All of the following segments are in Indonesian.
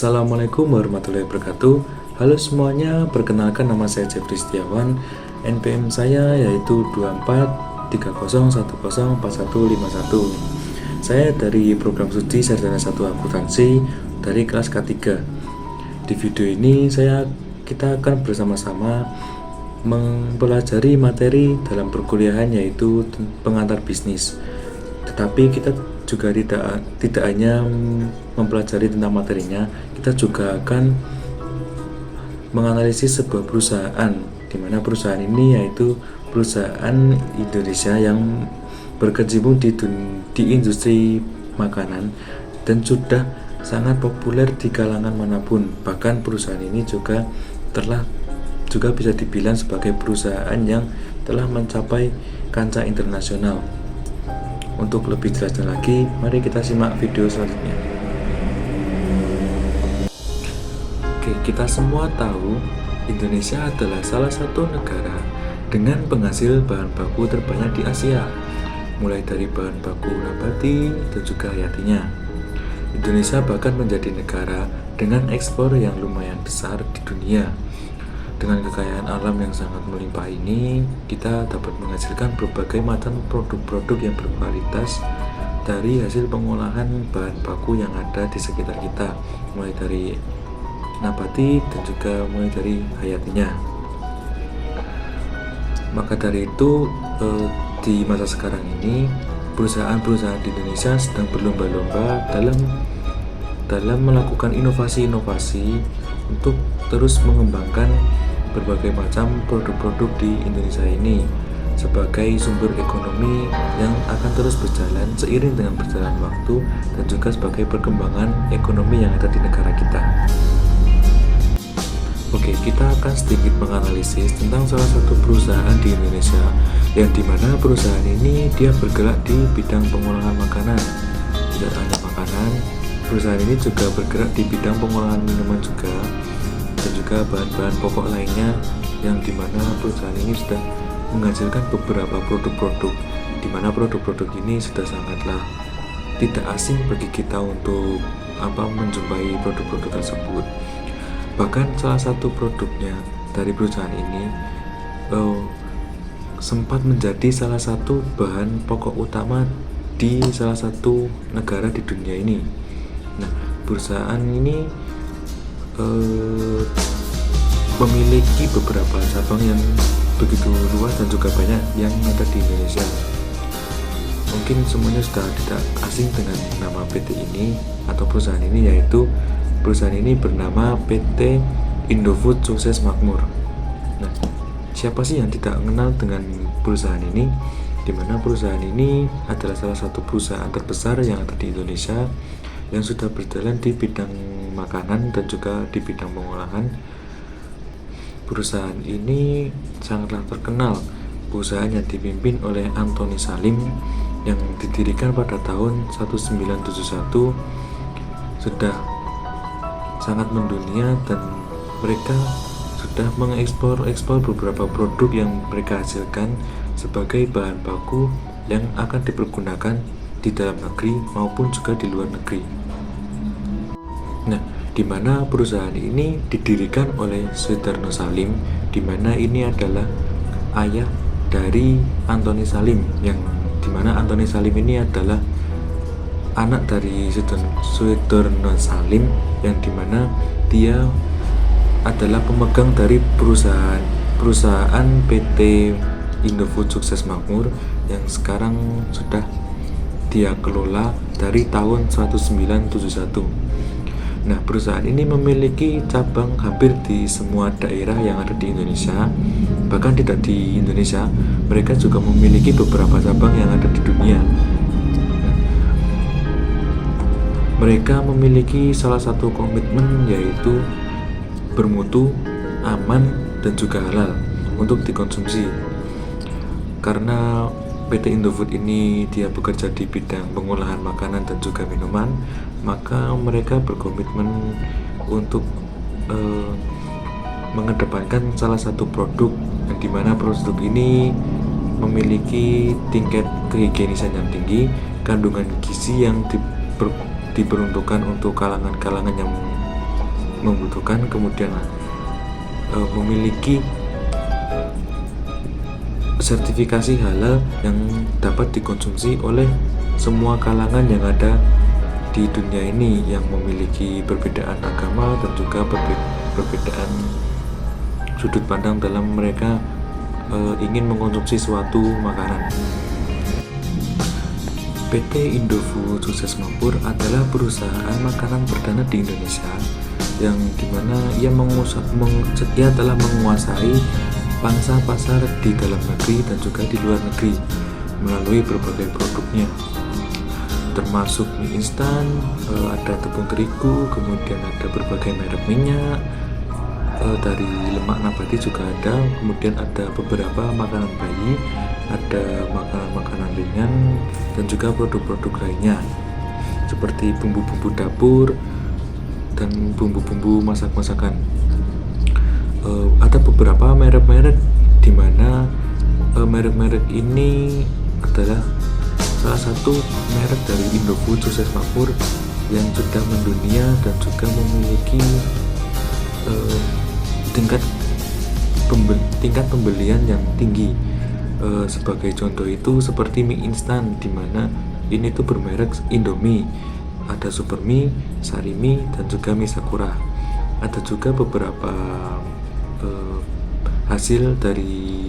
Assalamualaikum warahmatullahi wabarakatuh. Halo semuanya, perkenalkan nama saya Jeffrey Setiawan. NPM saya yaitu 2430104151. Saya dari program studi Sarjana 1 Akuntansi dari kelas K3. Di video ini kita akan bersama-sama mempelajari materi dalam perkuliahan yaitu pengantar bisnis. Tetapi kita juga tidak hanya mempelajari tentang materinya, kita juga akan menganalisis sebuah perusahaan, di mana perusahaan ini yaitu perusahaan Indonesia yang berkecimpung di industri makanan dan sudah sangat populer di kalangan manapun. Bahkan perusahaan ini juga bisa dibilang sebagai perusahaan yang telah mencapai kancah internasional. Untuk lebih jelasnya lagi, mari kita simak video selanjutnya. Oke, kita semua tahu Indonesia adalah salah satu negara dengan penghasil bahan baku terbanyak di Asia, mulai dari bahan baku nabati dan juga hayatinya. Indonesia bahkan menjadi negara dengan ekspor yang lumayan besar di dunia. Dengan kekayaan alam yang sangat melimpah ini, kita dapat menghasilkan berbagai macam produk-produk yang berkualitas dari hasil pengolahan bahan baku yang ada di sekitar kita, mulai dari nabati dan juga mulai dari hayatinya. Maka dari itu, di masa sekarang ini, perusahaan-perusahaan di Indonesia sedang berlomba-lomba dalam melakukan inovasi-inovasi untuk terus mengembangkan berbagai macam produk-produk di Indonesia ini sebagai sumber ekonomi yang akan terus berjalan seiring dengan berjalan waktu dan juga sebagai perkembangan ekonomi yang ada di negara kita. Oke, kita akan sedikit menganalisis tentang salah satu perusahaan di Indonesia yang dimana perusahaan ini dia bergerak di bidang pengolahan makanan. Tidak hanya makanan, perusahaan ini juga bergerak di bidang pengolahan minuman juga, dan juga bahan-bahan pokok lainnya, yang dimana perusahaan ini sudah menghasilkan beberapa produk-produk, dimana produk-produk ini sudah sangatlah tidak asing bagi kita untuk menjumpai produk-produk tersebut. Bahkan salah satu produknya dari perusahaan ini sempat menjadi salah satu bahan pokok utama di salah satu negara di dunia ini. Nah, perusahaan ini memiliki beberapa cabang yang begitu luas dan juga banyak yang ada di Indonesia. Mungkin semuanya sudah tidak asing dengan nama PT ini atau perusahaan ini, yaitu perusahaan ini bernama PT Indofood Sukses Makmur. Nah, siapa sih yang tidak mengenal dengan perusahaan ini? Dimana perusahaan ini adalah salah satu perusahaan terbesar yang ada di Indonesia yang sudah berjalan di bidang makanan dan juga di bidang pengolahan. Perusahaan ini sangatlah terkenal. Perusahaan yang dipimpin oleh Antoni Salim yang didirikan pada tahun 1971 sudah sangat mendunia, dan mereka sudah mengekspor beberapa produk yang mereka hasilkan sebagai bahan baku yang akan dipergunakan di dalam negeri maupun juga di luar negeri. Nah, di mana perusahaan ini didirikan oleh Sudarno Salim, di mana ini adalah ayah dari Antoni Salim, yang di mana Antoni Salim ini adalah anak dari Sudarno Salim, yang di mana dia adalah pemegang dari perusahaan PT Indofood Sukses Makmur yang sekarang sudah dia kelola dari tahun 1971. Nah, perusahaan ini memiliki cabang hampir di semua daerah yang ada di Indonesia. Bahkan tidak di Indonesia, mereka juga memiliki beberapa cabang yang ada di dunia. Mereka memiliki salah satu komitmen, yaitu bermutu, aman, dan juga halal untuk dikonsumsi. Karena PT Indofood ini dia bekerja di bidang pengolahan makanan dan juga minuman, maka mereka berkomitmen untuk mengedepankan salah satu produk yang dimana produk ini memiliki tingkat kehigienisan yang tinggi, kandungan gizi yang diperuntukkan untuk kalangan-kalangan yang membutuhkan, kemudian memiliki sertifikasi halal yang dapat dikonsumsi oleh semua kalangan yang ada di dunia ini, yang memiliki perbedaan agama dan juga perbedaan sudut pandang dalam mereka ingin mengkonsumsi suatu makanan. PT Indofood Sukses Makmur adalah perusahaan makanan perdana di Indonesia yang dimana ia telah menguasai pangsa pasar di dalam negeri dan juga di luar negeri melalui berbagai produknya, termasuk mie instan, ada tepung terigu, kemudian ada berbagai merek minyak, dari lemak nabati juga ada, kemudian ada beberapa makanan bayi, ada makanan-makanan ringan, dan juga produk-produk lainnya seperti bumbu-bumbu dapur dan bumbu-bumbu masak-masakan. Ada beberapa merek-merek di mana merek-merek ini adalah salah satu merek dari Indofood Sukses Makmur yang sudah mendunia dan juga memiliki tingkat pembelian yang tinggi. Sebagai contoh itu seperti mie instan, di mana ini tuh bermerek Indomie, ada Supermie, Sarimi, dan juga mie Sakura. Ada juga beberapa hasil dari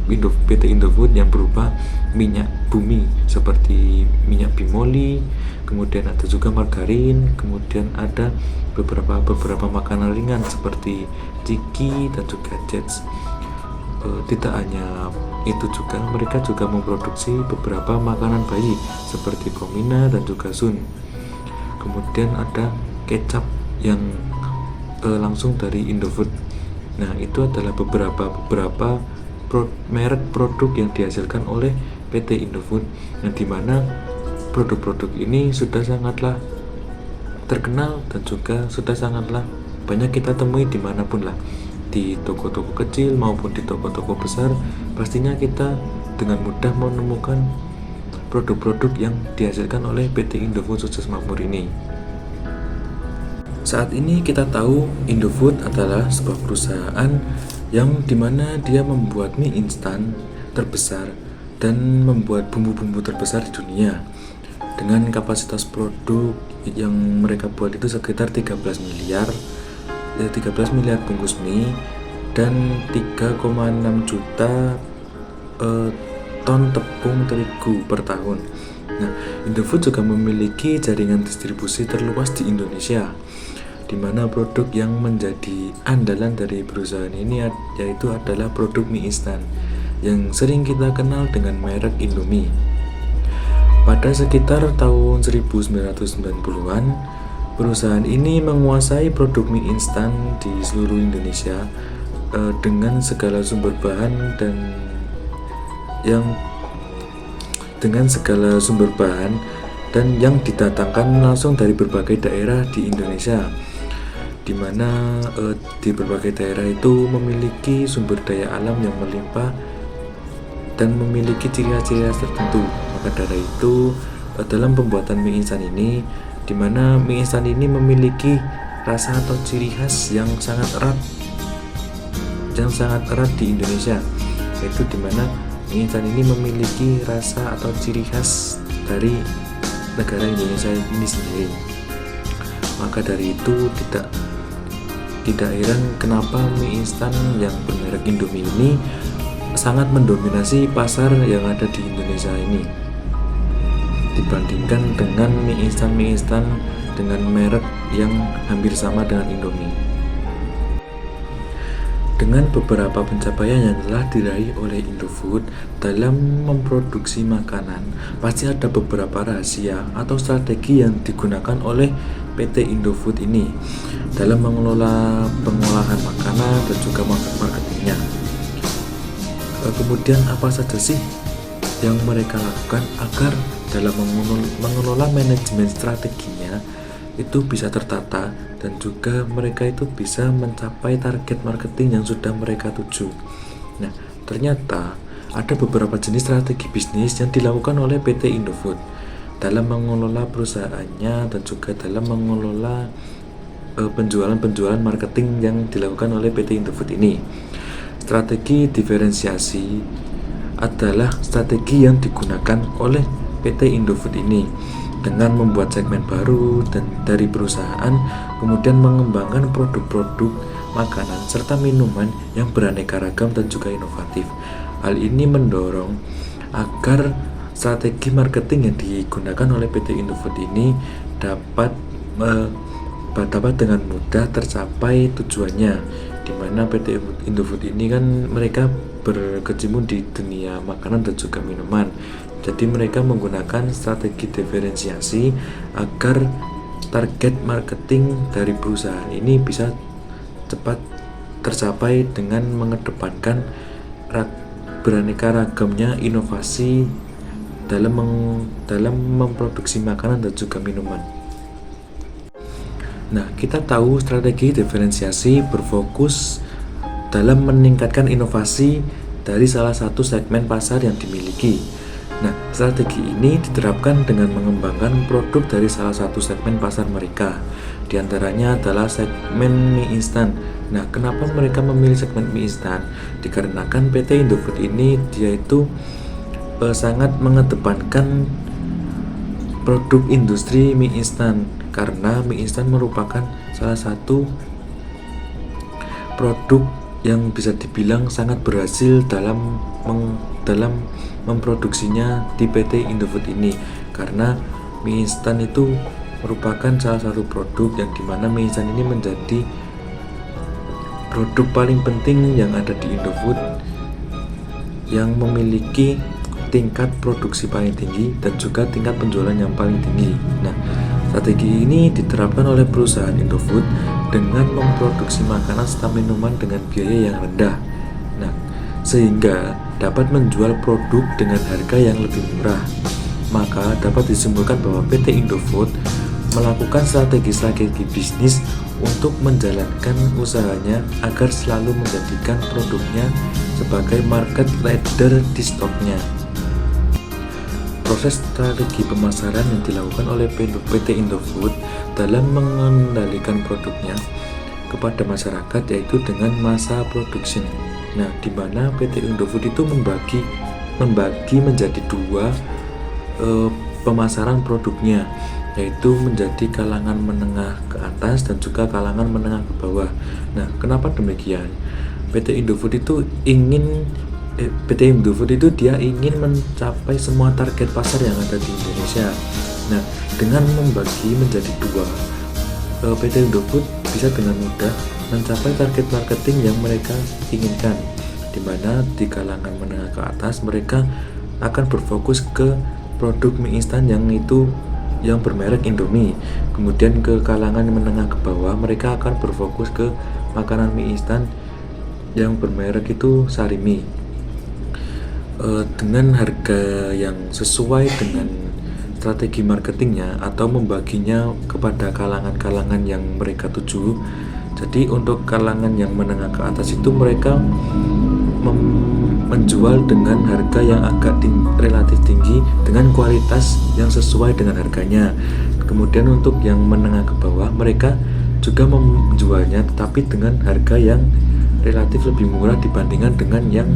PT Indofood yang berupa minyak bumi seperti minyak bimoli, kemudian ada juga margarin, kemudian ada beberapa makanan ringan seperti ciki dan juga jets. Tidak hanya itu juga, mereka juga memproduksi beberapa makanan bayi seperti Promina dan juga Sun. Kemudian ada kecap yang langsung dari Indofood. Nah, itu adalah beberapa merek produk yang dihasilkan oleh PT Indofood, yang dimana produk-produk ini sudah sangatlah terkenal dan juga sudah sangatlah banyak kita temui dimanapun lah, di toko-toko kecil maupun di toko-toko besar. Pastinya kita dengan mudah menemukan produk-produk yang dihasilkan oleh PT Indofood Sukses Makmur ini. Saat ini kita tahu Indofood adalah sebuah perusahaan yang dimana dia membuat mie instan terbesar dan membuat bumbu-bumbu terbesar di dunia, dengan kapasitas produk yang mereka buat itu sekitar 13 miliar bungkus mie dan 3,6 juta ton tepung terigu per tahun. Nah, Indofood juga memiliki jaringan distribusi terluas di Indonesia, di mana produk yang menjadi andalan dari perusahaan ini yaitu adalah produk mie instan yang sering kita kenal dengan merek Indomie. Pada sekitar tahun 1990-an, perusahaan ini menguasai produk mie instan di seluruh Indonesia dengan segala sumber bahan dan yang didatangkan langsung dari berbagai daerah di Indonesia, di mana di berbagai daerah itu memiliki sumber daya alam yang melimpah dan memiliki ciri khas tertentu. Maka dari itu dalam pembuatan mie instan ini, di mana mie instan ini memiliki rasa atau ciri khas yang sangat erat di Indonesia, yaitu di mana mie instan ini memiliki rasa atau ciri khas dari negara Indonesia ini sendiri. Maka dari itu tidak heran kenapa mie instan yang bermerek Indomie ini sangat mendominasi pasar yang ada di Indonesia ini dibandingkan dengan mie instan dengan merek yang hampir sama dengan Indomie. Dengan beberapa pencapaian yang telah diraih oleh Indofood dalam memproduksi makanan, pasti ada beberapa rahasia atau strategi yang digunakan oleh PT Indofood ini dalam mengelola pengolahan makanan dan juga marketingnya. Kemudian apa saja sih yang mereka lakukan agar dalam mengelola manajemen strateginya itu bisa tertata dan juga mereka itu bisa mencapai target marketing yang sudah mereka tuju. Nah, ternyata ada beberapa jenis strategi bisnis yang dilakukan oleh PT Indofood dalam mengelola perusahaannya dan juga dalam mengelola penjualan marketing yang dilakukan oleh PT Indofood ini. Strategi diferensiasi adalah strategi yang digunakan oleh PT Indofood ini dengan membuat segmen baru dan dari perusahaan, kemudian mengembangkan produk-produk makanan serta minuman yang beraneka ragam dan juga inovatif. Hal ini mendorong agar strategi marketing yang digunakan oleh PT Indofood ini dapat dengan mudah tercapai tujuannya, di mana PT Indofood ini kan mereka berkecimpung di dunia makanan dan juga minuman. Jadi mereka menggunakan strategi diferensiasi agar target marketing dari perusahaan ini bisa cepat tercapai dengan mengedepankan beraneka ragamnya inovasi dalam memproduksi makanan dan juga minuman. Nah, kita tahu strategi diferensiasi berfokus dalam meningkatkan inovasi dari salah satu segmen pasar yang dimiliki. Nah, strategi ini diterapkan dengan mengembangkan produk dari salah satu segmen pasar mereka. Di antaranya adalah segmen mie instan. Nah, kenapa mereka memilih segmen mie instan? Dikarenakan PT Indofood ini dia itu sangat mengedepankan produk industri mie instan, karena mie instan merupakan salah satu produk yang bisa dibilang sangat berhasil dalam memproduksinya di PT Indofood ini, karena mie instan itu merupakan salah satu produk yang dimana mie instan ini menjadi produk paling penting yang ada di Indofood yang memiliki tingkat produksi paling tinggi dan juga tingkat penjualan yang paling tinggi. Nah, strategi ini diterapkan oleh perusahaan Indofood dengan memproduksi makanan serta minuman dengan biaya yang rendah. Nah, sehingga dapat menjual produk dengan harga yang lebih murah. Maka dapat disimpulkan bahwa PT Indofood melakukan strategi bisnis untuk menjalankan usahanya agar selalu menjadikan produknya sebagai market leader di stoknya. Proses strategi pemasaran yang dilakukan oleh PT Indofood dalam mengendalikan produknya kepada masyarakat yaitu dengan masa production. Nah, di mana PT Indofood itu membagi menjadi dua pemasaran produknya, yaitu menjadi kalangan menengah ke atas dan juga kalangan menengah ke bawah. Nah, kenapa demikian? PT Indofood itu dia ingin mencapai semua target pasar yang ada di Indonesia. Nah, dengan membagi menjadi dua, PT Indofood bisa dengan mudah mencapai target marketing yang mereka inginkan, di mana di kalangan menengah ke atas mereka akan berfokus ke produk mie instan yang bermerek Indomie. Kemudian ke kalangan menengah ke bawah mereka akan berfokus ke makanan mie instan yang bermerek itu Sarimi. Dengan harga yang sesuai dengan strategi marketingnya atau membaginya kepada kalangan-kalangan yang mereka tuju. Jadi untuk kalangan yang menengah ke atas itu mereka menjual dengan harga yang agak relatif tinggi dengan kualitas yang sesuai dengan harganya. Kemudian untuk yang menengah ke bawah mereka juga menjualnya tetapi dengan harga yang relatif lebih murah dibandingkan dengan yang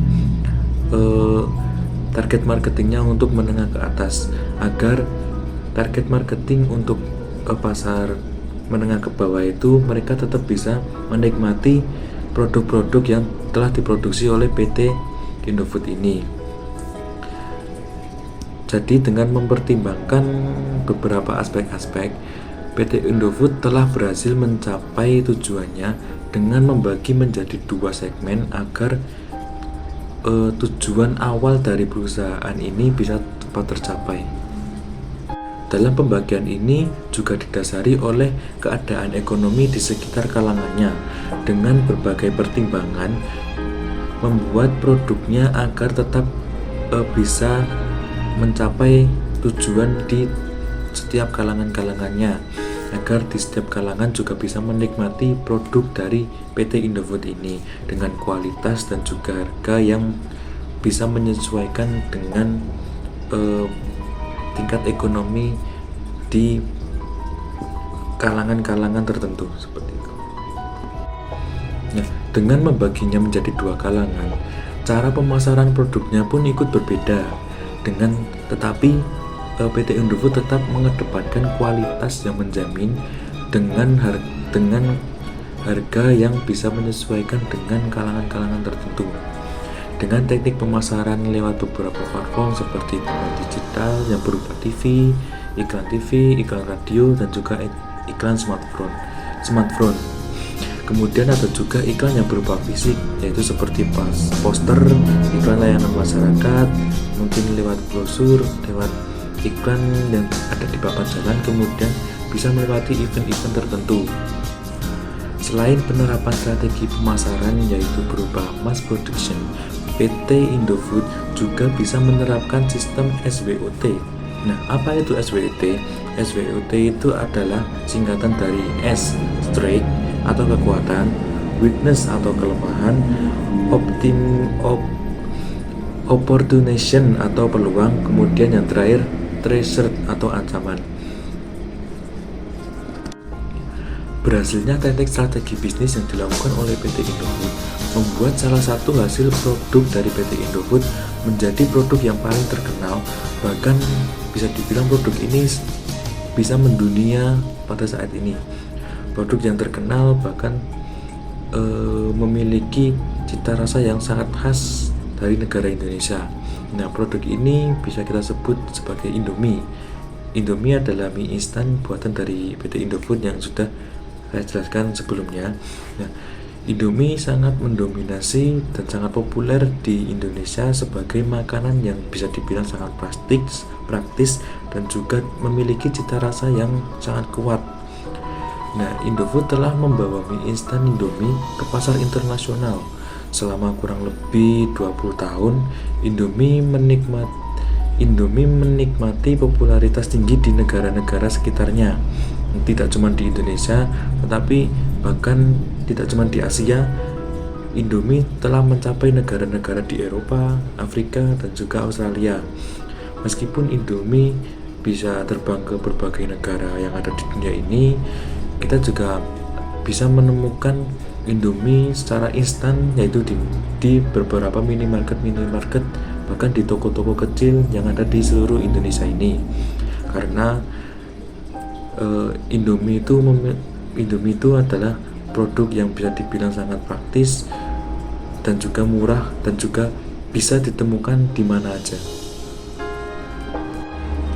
target marketingnya untuk menengah ke atas, agar target marketing untuk pasar menengah ke bawah itu mereka tetap bisa menikmati produk-produk yang telah diproduksi oleh PT Indofood ini. Jadi dengan mempertimbangkan beberapa aspek-aspek, PT Indofood telah berhasil mencapai tujuannya dengan membagi menjadi dua segmen agar tujuan awal dari perusahaan ini bisa tepat tercapai. Dalam pembagian ini juga didasari oleh keadaan ekonomi di sekitar kalangannya dengan berbagai pertimbangan membuat produknya agar tetap bisa mencapai tujuan di setiap kalangan-kalangannya, agar di setiap kalangan juga bisa menikmati produk dari PT Indofood ini dengan kualitas dan juga harga yang bisa menyesuaikan dengan tingkat ekonomi di kalangan-kalangan tertentu seperti itu. Nah, dengan membaginya menjadi dua kalangan, cara pemasaran produknya pun ikut berbeda. Tetapi PT Indofood tetap mengedepankan kualitas yang menjamin dengan harga yang bisa menyesuaikan dengan kalangan-kalangan tertentu. Dengan teknik pemasaran lewat beberapa platform seperti digital yang berupa TV, iklan radio, dan juga iklan smartphone. Kemudian ada juga iklan yang berupa fisik, yaitu seperti poster, iklan layanan masyarakat, mungkin lewat brosur, lewat iklan yang ada di papan jalan, kemudian bisa melewati event-event tertentu. Selain penerapan strategi pemasaran yaitu berupa mass production, PT Indofood juga bisa menerapkan sistem SWOT. Nah, apa itu SWOT? SWOT itu adalah singkatan dari S, strength atau kekuatan, weakness atau kelemahan, opportunity atau peluang, kemudian yang terakhir threat atau ancaman. Berhasilnya teknik strategi bisnis yang dilakukan oleh PT Indofood membuat salah satu hasil produk dari PT Indofood menjadi produk yang paling terkenal, bahkan bisa dibilang produk ini bisa mendunia pada saat ini. Produk yang terkenal bahkan memiliki cita rasa yang sangat khas dari negara Indonesia. Nah, produk ini bisa kita sebut sebagai Indomie. Indomie adalah mie instan buatan dari PT Indofood yang sudah saya jelaskan sebelumnya. Nah, Indomie sangat mendominasi dan sangat populer di Indonesia sebagai makanan yang bisa dibilang sangat praktis dan juga memiliki cita rasa yang sangat kuat. Nah, Indofood telah membawa mie instan Indomie ke pasar internasional. Selama kurang lebih 20 tahun, Indomie menikmati popularitas tinggi di negara-negara sekitarnya. Tidak cuma di Indonesia, tetapi bahkan tidak cuma di Asia. Indomie telah mencapai negara-negara di Eropa, Afrika, dan juga Australia. Meskipun Indomie bisa terbang ke berbagai negara yang ada di dunia ini, kita juga bisa menemukan Indomie secara instan, yaitu di beberapa minimarket, bahkan di toko-toko kecil yang ada di seluruh Indonesia ini. Karena Indomie itu adalah produk yang bisa dibilang sangat praktis dan juga murah dan juga bisa ditemukan di mana aja.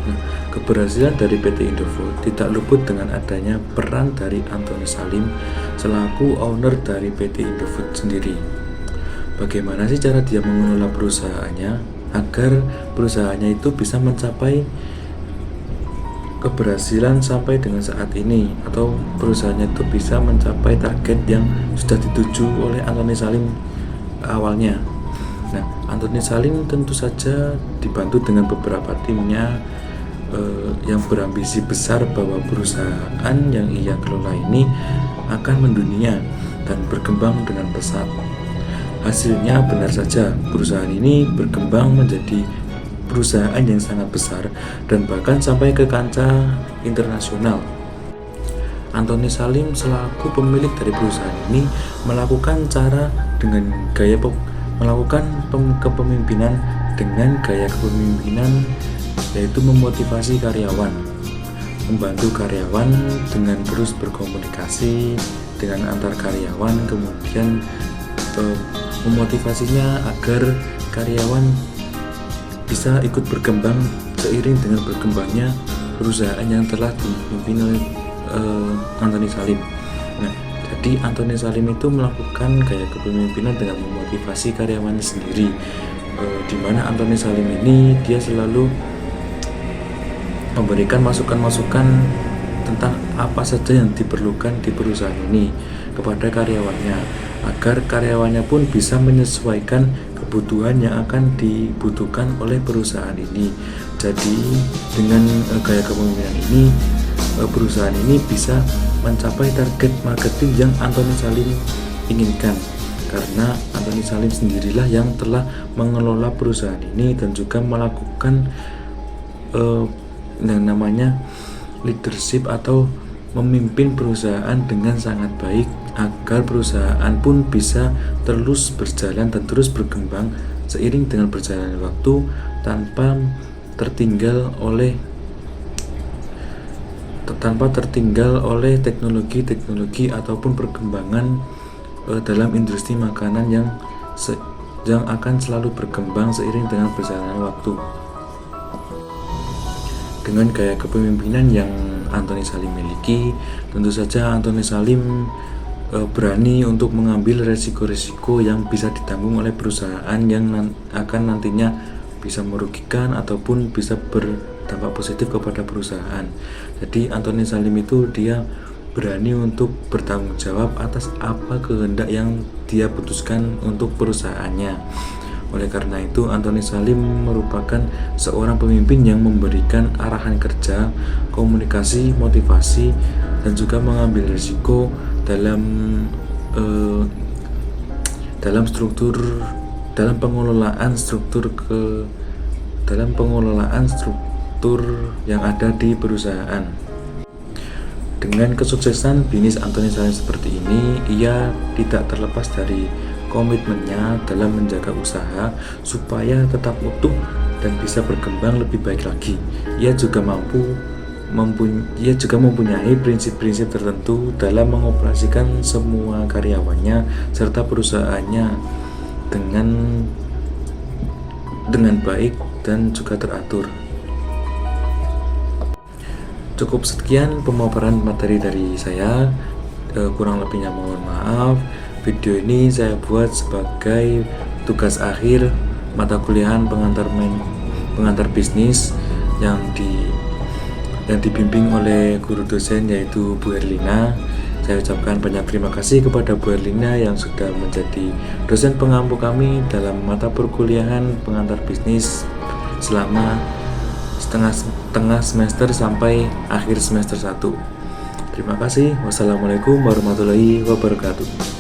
Nah, keberhasilan dari PT Indofood tidak luput dengan adanya peran dari Antoni Salim selaku owner dari PT Indofood sendiri. Bagaimana sih cara dia mengelola perusahaannya agar perusahaannya itu bisa mencapai keberhasilan sampai dengan saat ini, atau perusahaannya itu bisa mencapai target yang sudah dituju oleh Antoni Salim awalnya. Nah, Antoni Salim tentu saja dibantu dengan beberapa timnya yang berambisi besar bahwa perusahaan yang ia kelola ini akan mendunia dan berkembang dengan pesat. Hasilnya benar saja, perusahaan ini berkembang menjadi perusahaan yang sangat besar dan bahkan sampai ke kancah internasional. Antoni Salim selaku pemilik dari perusahaan ini melakukan kepemimpinan dengan gaya kepemimpinan, yaitu memotivasi karyawan, membantu karyawan dengan terus berkomunikasi dengan antar karyawan, kemudian memotivasinya agar karyawan bisa ikut berkembang seiring dengan berkembangnya perusahaan yang telah dipimpin oleh Antoni Salim. Nah, jadi Antoni Salim itu melakukan gaya kepemimpinan dengan memotivasi karyawannya sendiri, di mana Antoni Salim ini dia selalu memberikan masukan-masukan tentang apa saja yang diperlukan di perusahaan ini kepada karyawannya, agar karyawannya pun bisa menyesuaikan kebutuhan yang akan dibutuhkan oleh perusahaan ini. Jadi dengan gaya kepemimpinan ini, perusahaan ini bisa mencapai target marketing yang Antoni Salim inginkan, karena Antoni Salim sendirilah yang telah mengelola perusahaan ini dan juga melakukan yang namanya leadership atau memimpin perusahaan dengan sangat baik agar perusahaan pun bisa terus berjalan dan terus berkembang seiring dengan berjalannya waktu tanpa tertinggal oleh teknologi ataupun perkembangan dalam industri makanan yang akan selalu berkembang seiring dengan berjalannya waktu. Dengan gaya kepemimpinan yang Anthony Salim miliki, tentu saja Anthony Salim berani untuk mengambil resiko-resiko yang bisa ditanggung oleh perusahaan yang akan nantinya bisa merugikan ataupun bisa berdampak positif kepada perusahaan. Jadi Anthony Salim itu dia berani untuk bertanggung jawab atas apa kehendak yang dia putuskan untuk perusahaannya. Oleh karena itu, Anthony Salim merupakan seorang pemimpin yang memberikan arahan kerja, komunikasi, motivasi, dan juga mengambil risiko dalam pengelolaan struktur yang ada di perusahaan. Dengan kesuksesan bisnis Anthony Salim seperti ini, ia tidak terlepas dari komitmennya dalam menjaga usaha supaya tetap utuh dan bisa berkembang lebih baik lagi. Ia juga mempunyai prinsip-prinsip tertentu dalam mengoperasikan semua karyawannya serta perusahaannya dengan baik dan juga teratur. Cukup sekian pemaparan materi dari saya, kurang lebihnya mohon maaf. Video ini saya buat sebagai tugas akhir mata kuliahan pengantar bisnis yang dibimbing oleh guru dosen yaitu Bu Herlina. Saya ucapkan banyak terima kasih kepada Bu Herlina yang sudah menjadi dosen pengampu kami dalam mata perkuliahan pengantar bisnis selama setengah semester sampai akhir semester 1. Terima kasih. Wassalamualaikum warahmatullahi wabarakatuh.